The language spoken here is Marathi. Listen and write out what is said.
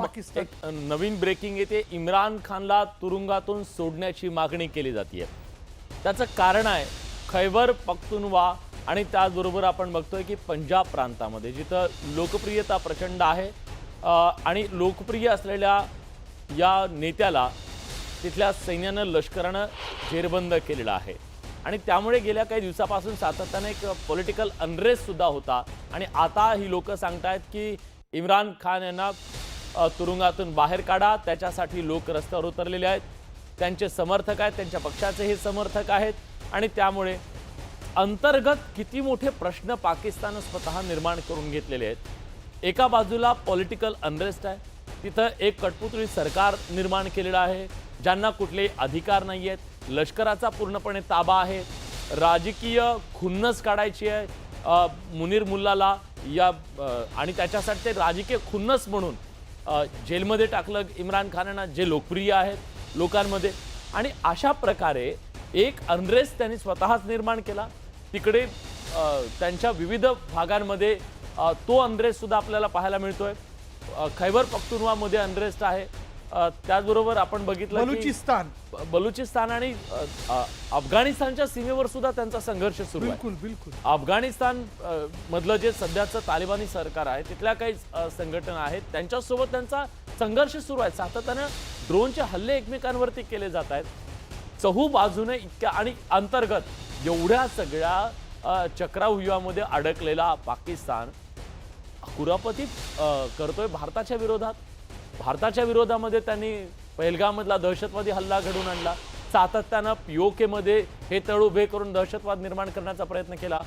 पाकिस्तान एक नवीन ब्रेकिंग येते. इम्रान खानला तुरुंगातून सोडण्याची मागणी केली जाते. त्याचं कारण आहे खैबर पख्तूनवा आणि त्याचबरोबर आपण बघतोय की पंजाब प्रांतामध्ये जिथं लोकप्रियता प्रचंड आहे आणि लोकप्रिय असलेल्या या नेत्याला तिथल्या सैन्यानं लष्करानं जेरबंद केलेलं आहे आणि त्यामुळे गेल्या काही दिवसापासून सातत्याने एक पॉलिटिकल अनरेस्ट सुद्धा होता आणि आता ही लोक सांगतायत की इम्रान खान यांना तुरुंगातून बाहेर काढा. त्याच्यासाठी लोक रस्त्यावर उतरलेले आहेत. त्यांचे समर्थक आहेत, त्यांच्या पक्षाचे हे समर्थक आहेत आणि त्यामुळे अंतर्गत किती मोठे प्रश्न पाकिस्तान स्वतः निर्माण करून घेतलेले आहेत. एका बाजूला पॉलिटिकल अनरेस्ट आहे, तिथं एक कठपुतळी सरकार निर्माण केलेलं आहे ज्यांना कुठलेही अधिकार नाही आहेत. लष्कराचा पूर्णपणे ताबा आहे. राजकीय खुन्नस काढायची आहे मुनीर मुल्लाला या आणि त्याच्यासाठी ते राजकीय खुन्नस म्हणून जेलमध्ये टाकलं इम्रान खानांना, जे लोकप्रिय आहेत लोकांमध्ये. आणि अशा प्रकारे एक अनरेस्ट त्यांनी स्वतःच निर्माण केला. तिकडे त्यांच्या विविध भागांमध्ये तो अनरेस्ट सुद्धा आपल्याला पाहायला मिळतोय. खैबर पख्तूनवामध्ये अनरेस्ट आहे. त्याचबरोबर आपण बघितलं बलुचिस्तान आणि अफगाणिस्तानच्या सीमेवर सुद्धा त्यांचा संघर्ष सुरू आहे. बिलकुल अफगाणिस्तान मधलं जे सध्याचं तालिबानी सरकार आहे तिथल्या काही संघटना आहेत त्यांच्यासोबत त्यांचा संघर्ष सुरू आहे. सातत्यानं ड्रोनचे हल्ले एकमेकांवरती केले जात आहेत. चहू बाजूने इतक्या आणि अंतर्गत एवढ्या सगळ्या चक्रव्यूहामध्ये अडकलेला पाकिस्तान कुरापतीत करतोय भारताच्या विरोधात. भारताच्या विरोधामध्ये त्यांनी पहलगाममधला दहशतवादी हल्ला घडवून आणला. सातत्यानं POK मध्ये हे तळ उभे करून दहशतवाद निर्माण करण्याचा प्रयत्न केला.